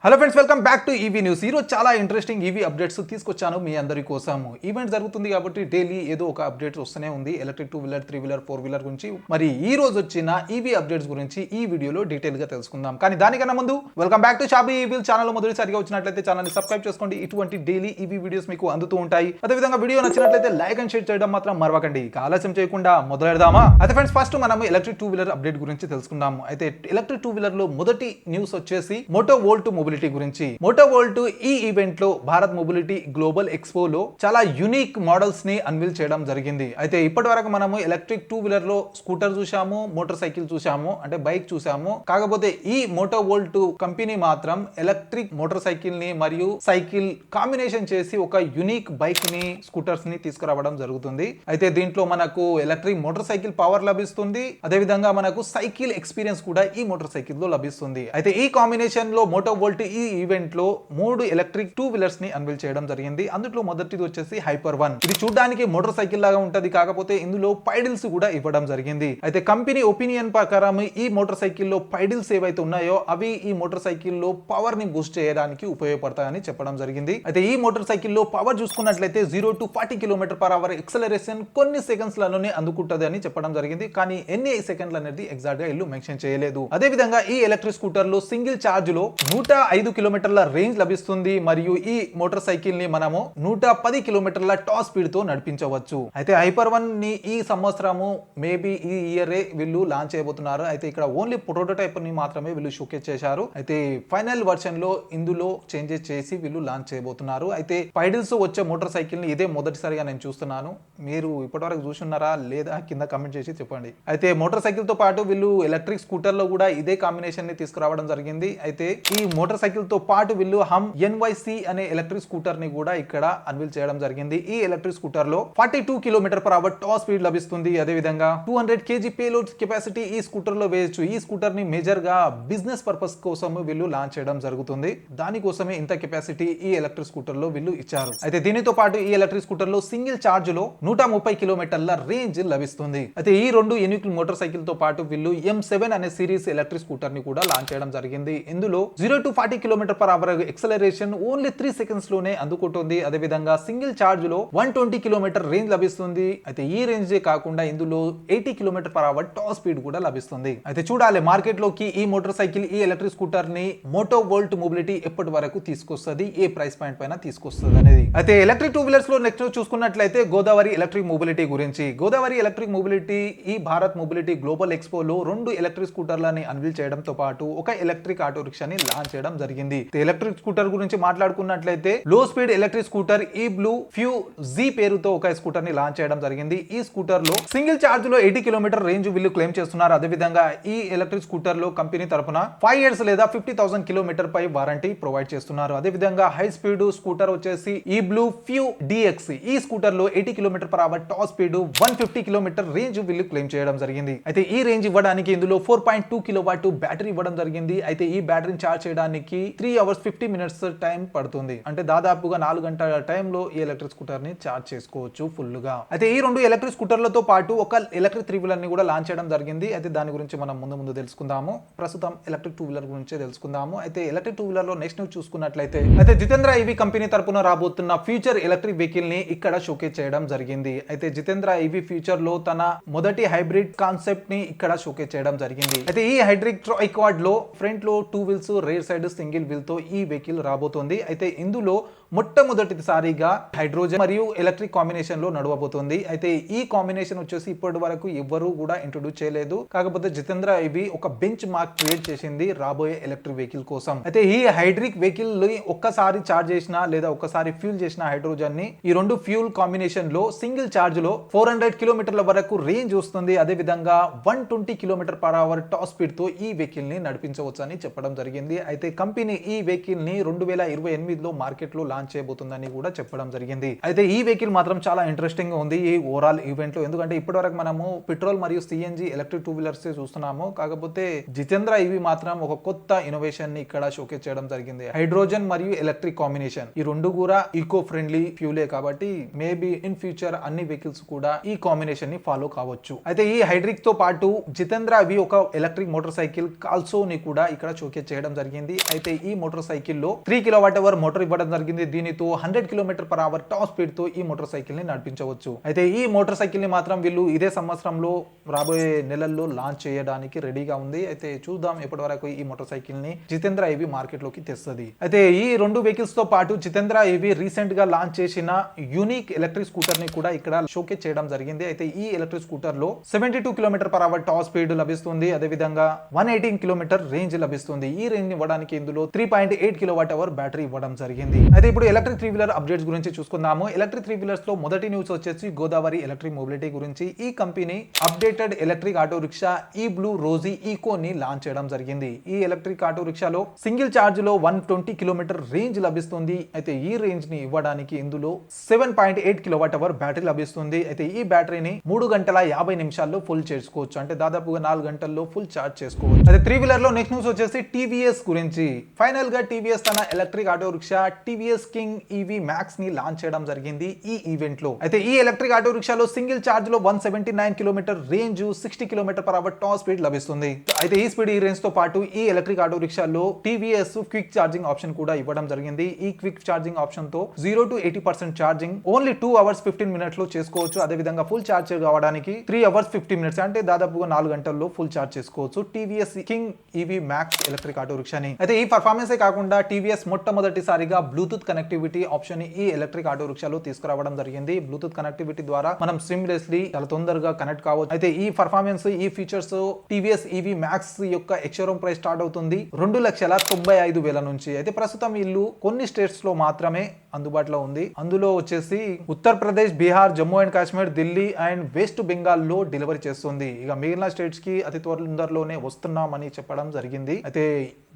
Hello friends, welcome back to EV news. ఈరోజు చాలా interesting EV updates తీసుకొచ్చాను మీ అందరి కోసము. ఈవెంట్ జరుగుతుంది కాబట్టి డైలీ ఏదో ఒక అప్డేట్స్ వస్తూనే ఉంది ఎలక్ట్రిక్ 2 వీలర్ 3 వీలర్ 4 వీలర్ గురించి. మరి ఈ రోజు వచ్చిన ఈవీ అప్డేట్స్ గురించి ఈ వీడియోలో డీటెయిల్ గా తెలుసుకుందాం. కానీ దానికన్నా ముందు welcome back to shabby EV channel. మొదటిసారిగా వచ్చినట్లయితే ఛానల్ ని సబ్స్క్రైబ్ చేసుకోండి. ఇటువంటి డైలీ ఈవీ వీడియోస్ మీకు అందుతూ ఉంటాయి. అదేవిధంగా వీడియో నచ్చినట్లయితే లైక్ అండ్ షేర్ చేయడం మాత్రం మరవకండి. ఆలస్యం చేయకుండా మొదలెడదామా? అయితే ఫ్రెండ్స్, ఫస్ట్ మనం ఎలక్ట్రిక్ 2 వీలర్ అప్డేట్ గురించి తెలుసుకుందాము. అయితే ఎలక్ట్రిక్ 2 వీలర్ లో మొదటి న్యూస్ వచ్చేసి మోటో వోల్ట్ మొబిలిటీ గురించి. మోటో వోల్ట్ ఈ ఈవెంట్ లో భారత్ మొబిలిటీ గ్లోబల్ ఎక్స్పో లో చాలా యూనిక్ మోడల్స్ ని అన్వీల్ చేయడం జరిగింది. అయితే ఇప్పటి వరకు మనము ఎలక్ట్రిక్ 2 వీలర్ లో స్కూటర్ చూసాము, మోటార్ సైకిల్ చూసాము, అంటే బైక్ చూసాము. కాకపోతే ఈ మోటో వోల్ట్ కంపెనీ మాత్రం ఎలక్ట్రిక్ మోటార్ సైకిల్ ని మరియు సైకిల్ కాంబినేషన్ చేసి ఒక యూనిక్ బైక్ ని, స్కూటర్స్ ని తీసుకురావడం జరుగుతుంది. అయితే దీంట్లో మనకు ఎలక్ట్రిక్ మోటార్ సైకిల్ పవర్ లభిస్తుంది. అదేవిధంగా మనకు సైకిల్ ఎక్స్పీరియన్స్ కూడా ఈ మోటార్ సైకిల్ లో లభిస్తుంది. అయితే ఈ కాంబినేషన్ లో మోటో వోల్ట్ ఈ ఈవెంట్ లో 3 ఎలక్ట్రిక్ 2 వీలర్స్ ని అన్వీల్ చేయడం జరిగింది. అందులో మొదటిది వచ్చేసి హైపర్ 1. ఇది చూడడానికి మోటార్ సైకిల్ లాగా ఉంటది, కాకపోతే ఇందులో పైడిల్స్ కూడా ఇవ్వడం జరిగింది. అయితే కంపెనీ ఒపీనియన్ ప్రకారం ఈ మోటార్ సైకిల్ లో పైడిల్స్ ఏవైతే ఉన్నాయో అవి ఈ మోటార్ సైకిల్ లో పవర్ ని బూస్ట్ చేయడానికి ఉపయోగపడతాయని చెప్పడం జరిగింది. అయితే ఈ మోటార్ సైకిల్ లో పవర్ చూసుకున్నట్లయితే 0 to 40 km/h ఎక్సలరేషన్ కొన్ని సెకండ్స్ లలోనే అందుకుంటది అని చెప్పడం జరిగింది. కానీ ఎన్ని సెకండ్లు అనేది ఎగ్జాక్ట్ గా ఇల్లు మెన్షన్ చేయలేదు. అదే విధంగా ఈ ఎలక్ట్రిక్ స్కూటర్ లో సింగిల్ ఛార్జ్ లో 105 కిలోమీటర్ల రేంజ్ లభిస్తుంది. మరియు ఈ మోటార్ సైకిల్ ని మనము 110 కిలోమీటర్ల టాప్ స్పీడ్ తో నడిపించవచ్చు. అయితే హైపర్ 1 ని ఈ సంవత్సరము మేబీ ఈ ఇయర్ వీళ్ళు లాంచ్ చేయబోతున్నారు. అయితే ఇక్కడ ఓన్లీ ప్రోటోటైప్ ని మాత్రమే వీళ్ళు షోకేస్ చేశారు. అయితే ఫైనల్ వర్షన్ లో ఇందులో చేంజెస్ చేసి వీళ్ళు లాంచ్ చేయబోతున్నారు. అయితే పైడిల్స్ వచ్చే మోటార్ సైకిల్ ని ఇదే మొదటిసారిగా నేను చూస్తున్నాను. మీరు ఇప్పటివరకు చూస్తున్నారా లేదా కింద కామెంట్ చేసి చెప్పండి. అయితే మోటార్ సైకిల్ తో పాటు వీళ్ళు ఎలక్ట్రిక్ స్కూటర్ లో కూడా ఇదే కాంబినేషన్ ని తీసుకురావడం జరిగింది. అయితే ఈ మోటార్ సైకిల్ తో పాటు వీళ్ళు హమ్ NYC అనే ఎలక్ట్రిక్ స్కూటర్ ని కూడా ఇక్కడ అన్వీల్ చేయడం జరిగింది. ఈ ఎలక్ట్రిక్ స్కూటర్ లో 42 km/h టాప్ స్పీడ్ లభిస్తుంది. అదే విధంగా 200 kg పేలోడ్ కెపాసిటీ ఈ స్కూటర్ లో వేయొచ్చు. ఈ స్కూటర్ ని మేజర్ గా బిజినెస్ పర్పస్ కోసం వీళ్ళు లాంచ్ చేయడం జరుగుతుంది. దానికోసమే ఇంత కెపాసిటీ ఈ ఎలక్ట్రిక్ స్కూటర్ లో వీళ్ళు ఇచ్చారు. అయితే దీనితో పాటు ఈ ఎలక్ట్రిక్ స్కూటర్ లో సింగిల్ ఛార్జ్ లో 130 కిలోమీటర్ల రేంజ్ లభిస్తుంది. అయితే ఈ రెండు యూనిక్ మోటార్ సైకిల్ తో పాటు వీళ్ళు M7 అనే సిరీస్ ఎలక్ట్రిక్ స్కూటర్ ని కూడా లాంచ్ చేయడం జరిగింది. ఇందులో 0 to 40 km/h acceleration only 3 seconds లోనే అందుకుంటుంది. అదే విధంగా సింగిల్ ఛార్జ్ లో 120 కిలోమీటర్ రేంజ్ లభిస్తుంది. అయితే ఈ రేంజ్ కాకుండా ఇందులో 80 km/h టాప్ స్పీడ్ కూడా లభిస్తుంది. అయితే చూడాలి మార్కెట్ లోకి ఈ మోటార్ సైకిల్, ఈ ఎలక్ట్రిక్ స్కూటర్ ని మోటో వోల్ట్ మొబిలిటీ ఎప్పటి వరకు తీసుకొస్తుంది, ఏ ప్రైస్ పాయింట్ పైన తీసుకొస్తుంది అనేది. అయితే ఎలక్ట్రిక్ 2 వీలర్స్ లో నెక్స్ట్ చూసుకున్నట్లయితే గోదావరి ఎలక్ట్రిక్ మొబిలిటీ గురించి. గోదావరి ఎలక్ట్రిక్ మొబిలిటీ ఈ భారత్ మొబిలిటీ గ్లోబల్ ఎక్స్పో లో 2 ఎలక్ట్రిక్ స్కూటర్లని అన్వీల్ చేయడంతో పాటు ఒక ఎలక్ట్రిక్ ఆటో రిక్షాని లాంచ్ చేయడం జరిగింది. ఎలక్ట్రిక్ స్కూటర్ గురించి మాట్లాడుకున్నట్లయితే లో స్పీడ్ ఎలక్ట్రిక్ స్కూటర్ ఈ బ్లూ ఫ్యూ జీ పేరుతో ఒక స్కూటర్ ని లాంచ్ చేయడం జరిగింది. ఈ స్కూటర్ లో సింగిల్ ఛార్జ్ లో 80 కిలోమీటర్ రేంజ్ వీళ్ళు క్లెయిమ్ చేస్తున్నారు. అదే విధంగా ఈ ఎలక్ట్రిక్ స్కూటర్ లో కంపెనీ తరపున 5 years లేదా 50,000 కిలోమీటర్ పై వారంటీ ప్రొవైడ్ చేస్తున్నారు. అదే విధంగా హై స్పీడ్ స్కూటర్ వచ్చేసి ఈ బ్లూ ఫ్యూ DX. ఈ స్కూటర్ లో 80 km/h top speed 150 kilometre range వీళ్ళు క్లెయిమ్ చేయడం జరిగింది. అయితే ఈ రేంజ్ ఇవ్వడానికి ఇందులో 4.2 kW బ్యాటరీ ఇవ్వడం జరిగింది. అయితే ఈ బ్యాటరీని ఛార్జ్ చేయడానికి 3 hours 50 minutes టైం పడుతుంది. అంటే దాదాపుగా 4 గంటల టైంలో ఈ ఎలక్ట్రిక్ స్కూటర్ ని ఛార్జ్ చేసుకోవచ్చు ఫుల్ గా. అయితే ఈ 2 ఎలక్ట్రిక్ స్కూటర్లతో పాటు ఒక ఎలక్ట్రిక్ 3 వీలర్ ని కూడా లాంచ్ చేయడం జరిగింది. అయితే దాని గురించి మనం ముందు తెలుసుకుందాము. ప్రస్తుతం ఎలక్ట్రిక్ 2 వీలర్ గురించి తెలుసుకుందాము. అయితే ఎలక్ట్రిక్ 2 వీలర్ లో నెక్స్ట్ న్యూస్ చూసుకున్నట్లయితే అయితే జితేంద్ర ఈవీ కంపెనీ తరపున రాబోతున్న ఫ్యూచర్ ఎలక్ట్రిక్ వెహికల్ ని ఇక్కడ షోకేస్ చేయడం జరిగింది. అయితే జితేంద్ర ఈవీ ఫ్యూచర్ లో తన మొదటి హైబ్రిడ్ కాన్సెప్ట్ ని ఇక్కడ షోకేస్ చేయడం జరిగింది. అయితే ఈ హైబ్రిడ్ ట్రైక్వాడ్ లో ఫ్రంట్ లో 2 wheels, rear side single wheel తో ఈ వెహికల్ రాబోతోంది. అయితే ఇందులో మొట్టమొదటిసారిగా హైడ్రోజన్ మరియు ఎలక్ట్రిక్ కాంబినేషన్ లో నడవబోతోంది. అయితే ఈ కాంబినేషన్ వచ్చేసి ఇప్పటి వరకు ఎవ్వరూ కూడా ఇంట్రొడ్యూస్ చేయలేదు. కాకపోతే జితేంద్ర ఇవి ఒక బెంచ్ మార్క్ క్రియేట్ చేసింది రాబోయే ఎలక్ట్రిక్ వెహికల్ కోసం. అయితే ఈ హైడ్రిక్ వెహికల్ ఒక్కసారి చార్జ్ చేసినా లేదా ఒక్కసారి ఫ్యూల్ చేసిన హైడ్రోజన్ ని ఈ 2 ఫ్యూల్ కాంబినేషన్ లో సింగిల్ చార్జ్ లో 400 కిలోమీటర్ల వరకు రేంజ్ వస్తుంది. అదే విధంగా 120 km/h టాప్ స్పీడ్ తో ఈ వెహికల్ ని నడిపించవచ్చు అని చెప్పడం జరిగింది. అయితే కంపెనీ ఈ వెహికల్ ని 2028 లో మార్కెట్ లో లాంచ్ చేయబోతుందని కూడా చెప్పడం జరిగింది. అయితే ఈ వెహికల్ మాత్రం చాలా ఇంట్రెస్టింగ్ గా ఉంది ఈ ఓవరాల్ ఈవెంట్ లో. ఎందుకంటే ఇప్పటివరకు మనము పెట్రోల్ మరియు CNG ఎలక్ట్రిక్ 2 వీలర్స్ చూస్తున్నాము. కాకపోతే జితేంద్ర ఈవీ మాత్రం ఒక కొత్త ఇన్నోవేషన్ ని ఇక్కడ షోకేస్ చేయడం జరిగింది. హైడ్రోజన్ మరియు ఎలక్ట్రిక్ కాంబినేషన్ ఈ 2 కూడా ఈకో ఫ్రెండ్లీ ఫ్యూలే కాబట్టి మేబీ ఇన్ ఫ్యూచర్ అన్ని వెహికల్స్ కూడా ఈ కాంబినేషన్ ని ఫాలో కావచ్చు. అయితే ఈ హైడ్రిక్ తో పాటు జితేంద్ర ఈవీ ఒక ఎలక్ట్రిక్ మోటార్ సైకిల్ కాల్సో ని కూడా ఇక్కడ షోకేస్ చేయడం జరిగింది. అయితే ఈ మోటార్ సైకిల్లో 3 kWh మోటార్ ఇవ్వడం జరిగింది. దీనితో 100 km/h టాప్ స్పీడ్ తో ఈ మోటార్ సైకిల్ ని నడిపించవచ్చు. అయితే ఈ మోటార్ సైకిల్ ని మాత్రం వీళ్ళు ఇదే సంవత్సరంలో రాబోయే నెలల్లో లాంచ్ చేయడానికి రెడీగా ఉంది. అయితే చూద్దాం ఎప్పటి వరకు ఈ మోటార్ సైకిల్ ని జితేంద్ర ఏవి మార్కెట్ లోకి తెస్తుంది. అయితే ఈ రెండు వెహికల్స్ తో పాటు జితేంద్ర ఏవి రీసెంట్ గా లాంచ్ చేసిన యూనిక్ ఎలక్ట్రిక్ స్కూటర్ ని కూడా ఇక్కడ షోకేస్ చేయడం జరిగింది. అయితే ఈ ఎలక్ట్రిక్ స్కూటర్ లో 72 km/h టాప్ స్పీడ్ లభిస్తుంది. అదే విధంగా 118 km రేంజ్ లభిస్తుంది. ఈ రేంజ్ ఇవ్వడానికి ఇందులో 3.8 kWh బ్యాటరీ ఇవ్వడం జరిగింది. అయితే ఇప్పుడు ఎలక్ట్రిక్ 3-వీలర్ అప్డేట్స్ గురించి చూసుకుందాము. ఎలక్ట్రిక్ 3-వీలర్స్ లో మొదటి న్యూస్ వచ్చేసి గోదావరి ఎలక్ట్రిక్ మొబిలిటీ గురించి. ఈ company updated electric auto rickshaw ఈ బ్లూ రోజీ ఈకో ని లాంచ్ చేయడం జరిగింది. ఈ ఎలక్ట్రిక్ ఆటో రిక్షాలో సింగిల్ ఛార్జ్ లో 120 km రేంజ్ లభిస్తుంది. అయితే ఈ రేంజ్ ని ఇవ్వడానికి ఇందులో 7.8 kWh బ్యాటరీ లభిస్తుంది. అయితే ఈ బ్యాటరీని 3 గంటల 50 నిమిషాల్లో ఫుల్ చేసుకోవచ్చు. అంటే దాదాపుగా 4 గంటల్లో ఫుల్ ఛార్జ్ చేసుకోవచ్చు. అయితే 3-వీలర్ లో నెక్స్ట్ న్యూస్ వచ్చేసి టీవీఎస్ గురించి. ఫైనల్ గా టీవీఎస్ తన electric auto rickshaw TVS King EV max ని లాంచ్ చేయడం జరిగింది ఈ ఈవెంట్ లో. అయితే ఈ ఎలక్ట్రిక్ ఆటో రిక్షాలో సింగిల్ ఛార్జ్ లో 179 km range 60 km/h top speed లభిస్తుంది. అయితే ఈ స్పీడ్ ఈ రేంజ్ తో పాటు ఈ ఎలక్ట్రిక్ ఆటో రిక్షాలో టీవీఎస్ క్విక్ ఛార్జింగ్ ఆప్షన్ కూడా ఇవ్వడం జరిగింది. ఈ క్విక్ ఛార్జింగ్ ఆప్షన్ తో 0 to 80% charging only 2 hours 15 minutes లో చేసుకోవచ్చు. అదే విధంగా ఫుల్ ఛార్జ్ కావడానికి 3 hours 50 minutes అంటే దాదాపుగా 4 గంటల్లో ఫుల్ ఛార్జ్ చేసుకోవచ్చు TVS King EV Max electric auto రిక్షాని. అయితే ఈ పర్ఫార్మెన్స్ కాకుండా టీవీఎస్ మొట్టమొదటిసారిగా బ్లూటూత్ కనెక్టివిటీ ఆప్షన్ ఈ ఎలక్ట్రిక్ ఆటో రిక్షాలో తీసుకురావడం జరిగింది. బ్లూటూత్ కనెక్టివిటీ ద్వారా మనం సిమ్లెస్లీ చాలా తొందరగా కనెక్ట్ కావచ్చు. అయితే ఈ పర్ఫార్మెన్స్ ఈ ఫీచర్స్ టీవీఎస్ ఈవీ మ్యాక్స్ యొక్క ఎక్స్‌షోరూమ్ ప్రైస్ స్టార్ట్ అవుతుంది 2,95,000 నుంచి. అయితే ప్రస్తుతం వీళ్ళు కొన్ని స్టేట్స్ లో మాత్రమే అందుబాటులో ఉంది. అందులో వచ్చేసి Uttar Pradesh, Bihar, Jammu and Kashmir, Delhi and west Bengal లో డెలివరీ చేస్తుంది. ఇక మిగిలిన స్టేట్స్ కి అతి తొందరలోనే వస్తున్నామని చెప్పడం జరిగింది. అయితే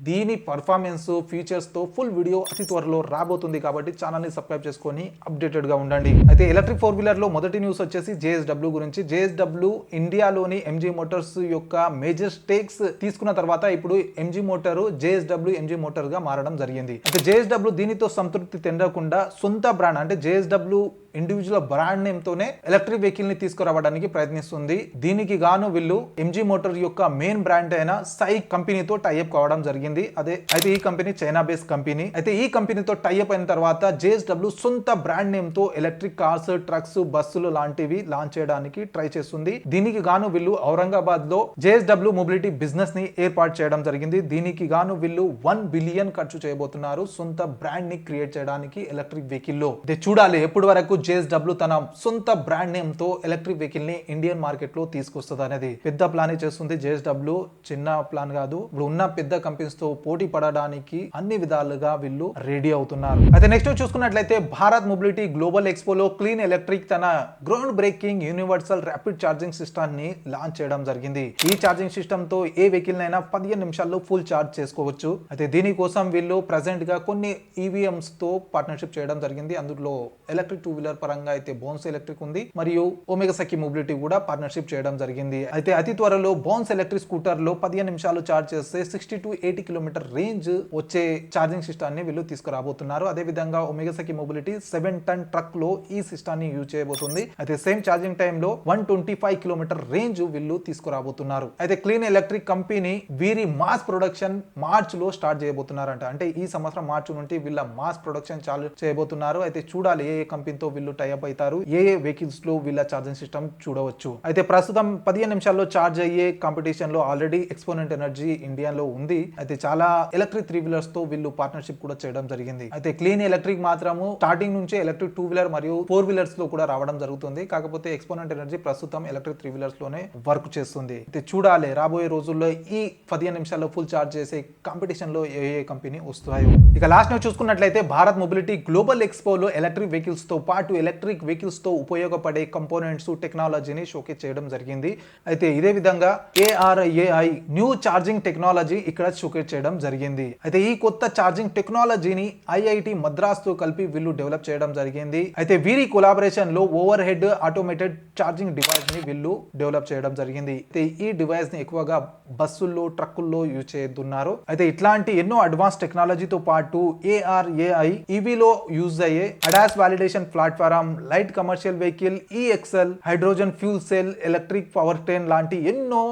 దీని పర్ఫార్మెన్స్ ఫీచర్స్ తో ఫుల్ వీడియో అతి త్వరలో రాబోతుంది కాబట్టి ఛానల్ ని సబ్స్క్రైబ్ చేసుకొని అప్డేటెడ్ గా ఉండండి. అయితే ఎలక్ట్రిక్ 4-వీలర్ లో మొదటి న్యూస్ వచ్చేసి JSW గురించి. JSW ఇండియాలోని MG మోటార్స్ యొక్క మేజర్ స్టేక్స్ తీసుకున్న తర్వాత ఇప్పుడు MG motor JSW MG motor గా మారడం జరిగింది. అయితే JSW దీనితో సంతృప్తి చెందకుండా సొంత బ్రాండ్ అంటే JSW ఇండివిజువల్ బ్రాండ్ నేమ్ తోనే ఎలక్ట్రిక్ వెహికల్ ని తీసుకురావడానికి ప్రయత్నిస్తుంది. దీనికి గాను వీళ్ళు MG మోటార్ యొక్క మెయిన్ బ్రాండ్ అయిన సై కంపెనీతో టైఅప్ కావడం జరిగింది. అయితే ఈ కంపెనీ చైనా బేస్డ్ కంపెనీ. అయితే ఈ కంపెనీతో టైఅప్ అయిన తర్వాత JSW సొంత బ్రాండ్ నేమ్ తో ఎలక్ట్రిక్ కార్స్, ట్రక్స్, బస్సులు లాంటివి లాంచ్ చేయడానికి ట్రై చేస్తుంది. దీనికి గాను వీళ్ళు ఔరంగాబాద్ లో JSW మొబిలిటీ బిజినెస్ ని ఏర్పాటు చేయడం జరిగింది. దీనికి గాను వీళ్ళు 1 బిలియన్ ఖర్చు చేయబోతున్నారు సొంత బ్రాండ్ ని క్రియేట్ చేయడానికి ఎలక్ట్రిక్ వెహికల్ లో. చూడాలి ఎప్పటి వరకు JSW తన సొంత బ్రాండ్ నేమ్ తో ఎలక్ట్రిక్ వెహికల్ ని ఇండియన్ మార్కెట్ లో తీసుకొస్తుంది అనేది పెద్ద ప్లాన్ చేస్తుంది JSW. చిన్న ప్లాన్ కాదు. ఇప్పుడు ఉన్న పెద్ద కంపెనీస్ తో పోటీ పడడానికి అన్ని విధాలుగా వీళ్ళు రెడీ అవుతున్నారు. అయితే నెక్స్ట్ చూసుకున్నట్లయితే భారత్ మొబిలిటీ గ్లోబల్ ఎక్స్పోలో క్లీన్ ఎలక్ట్రిక్ తన groundbreaking universal rapid charging system ని లాంచ్ చేయడం జరిగింది. ఈ ఛార్జింగ్ సిస్టమ్ తో ఏ వెహికల్ అయినా 15 నిమిషాల్లో ఫుల్ ఛార్జ్ చేసుకోవచ్చు. అయితే దీనికోసం వీళ్ళు ప్రెసెంట్ గా కొన్ని ఈవీఎంస్ తో పార్ట్నర్షిప్ చేయడం జరిగింది. అందులో ఎలక్ట్రిక్ 2-వీలర్ పరంగా అయితే బోన్స్ ఎలక్ట్రిక్ ఉంది మరియు ఒమేగా సఖి మొబిలిటీ కూడా పార్ట్నర్షిప్ చేయడం జరిగింది. అయితే అతి త్వరలో బోన్స్ ఎలక్ట్రిక్ స్కూటర్ లో 15 నిమిషాలు ఛార్జ్ చేస్తే 60 to 80 km రేంజ్ వచ్చే ఛార్జింగ్ సిస్టమ్ ని వీళ్ళు తీసుకురాబోతున్నారు. అదే విధంగా ఒమేగా సఖి మొబిలిటీ 7 ton ట్రక్ లో ఈ సిస్టమ్ ని యూజ్ చేయబోతుంది. అయితే సేమ్ ఛార్జింగ్ టైమ్ లో 125 km రేంజ్ వీళ్ళు తీసుకురాబోతున్నారు. అయితే క్లీన్ ఎలక్ట్రిక్ కంపెనీ వీరి మాస్ ప్రొడక్షన్ మార్చ్ లో స్టార్ట్ చేయబోతున్నారంట. అంటే ఈ సంవత్సరం మార్చి నుండి వీళ్ళ మాస్ ప్రొడక్షన్ చాలు చేయబోతున్నారు. అయితే చూడాలి ఏ కంపెనీతో వీళ్ళు టైఅప్ అవుతారు, ఏ వెహికల్స్ లో వీళ్ళ ఛార్జింగ్ సిస్టమ్ చూడవచ్చు. అయితే ప్రస్తుతం 15 నిమిషాల్లో ఛార్జ్ అయ్యే కాంపిటీషన్ లో ఆల్రెడీ ఎక్స్పోనెంట్ ఎనర్జీ ఇండియాలో ఉంది. అయితే చాలా ఎలక్ట్రిక్ 3-వీలర్స్ తో వీళ్ళు పార్ట్నర్షిప్ కూడా చేయడం జరిగింది. అయితే క్లీన్ ఎలక్ట్రిక్ మాత్రము స్టార్టింగ్ నుంచే ఎలక్ట్రిక్ 2-వీలర్ మరియు 4-వీలర్స్ లో కూడా రావడం జరుగుతుంది. కాకపోతే ఎక్స్పోనెంట్ ఎనర్జీ ప్రస్తుతం ఎలక్ట్రిక్ 3-వీలర్స్ లోనే వర్క్ చేస్తుంది. అయితే చూడాలి రాబోయే రోజుల్లో ఈ 15 నిమిషాల్లో ఫుల్ ఛార్జ్ చేసే కాంపిటీషన్ లో ఏ కంపెనీ వస్తాయో. ఇక లాస్ట్ ను చూసుకున్నట్లయితే భారత్ మొబిలిటీ గ్లోబల్ ఎక్స్పోలో ఎలక్ట్రిక్ వెహికల్స్ తో పాటు ఎలక్ట్రిక్ వెహికల్స్ తో ఉపయోగపడే కంపోనెంట్స్ టెక్నాలజీని షోకేస్ చేయడం జరిగింది. అయితే ఇదే విధంగా ARAI న్యూ ఛార్జింగ్ టెక్నాలజీ ఇక్కడ షోకేస్ చేయడం జరిగింది. అయితే ఈ కొత్త ఛార్జింగ్ టెక్నాలజీని IIT మద్రాస్ తో కలిపి వీళ్ళు డెవలప్ చేయడం జరిగింది. అయితే వీరి కొలాబరేషన్ లో over head automated charging device ని వీళ్ళు డెవలప్ చేయడం జరిగింది. అయితే ఈ డివైస్ ని ఎక్కువగా బస్సుల్లో, ట్రక్కుల్లో యూజ్ చేస్తున్నారు. అయితే ఇట్లాంటి ఎన్నో అడ్వాన్స్ టెక్నాలజీతో పాటు ARAI ఈవీలో యూజ్ అయ్యే ADAS validation platform, light commercial vehicle, EXL, hydrogen fuel cell, electric power train లాంటి ఎన్నో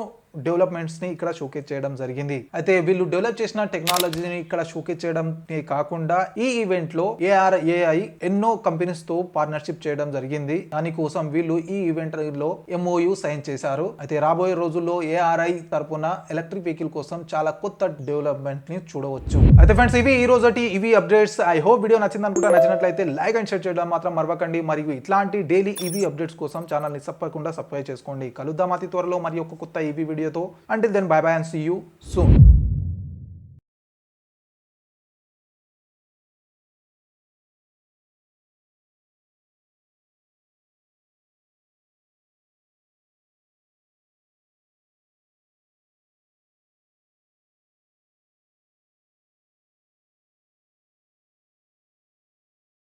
డెవలప్మెంట్స్ ని ఇక్కడ షోకేస్ చేయడం జరిగింది. అయితే వీళ్ళు డెవలప్ చేసిన టెక్నాలజీని ఇక్కడ షోకేస్ చేయడం కాకుండా ఈ ఈవెంట్ లో ARAI ఎన్నో కంపెనీస్ తో పార్ట్నర్షిప్ చేయడం జరిగింది. దానికోసం వీళ్ళు ఈ ఈవెంట్ లో MOU సైన్ చేశారు. అయితే రాబోయే రోజుల్లో ARAI తరపున ఎలక్ట్రిక్ వెహికల్ కోసం చాలా కొత్త డెవలప్మెంట్ ని చూడవచ్చు. అయితే ఫ్రెండ్స్, ఇవి ఈ రోజు ఇవి అప్డేట్స్. ఐ హోప్ వీడియో నచ్చింది అనుకుంటా. నచ్చినట్లయితే లైక్ అండ్ షేర్ చేయడం మాత్రం మరవకండి. మరియు ఇట్లాంటి డైలీ ఈవీ అప్డేట్స్ కోసం ఛానల్ ని తప్పకుండా సబ్స్క్రైబ్ చేసుకోండి. కలుద్దాం అతి త్వరలో మరి ఒక కొత్త ఈవీ వీడియోతో. Until then bye bye and see you soon.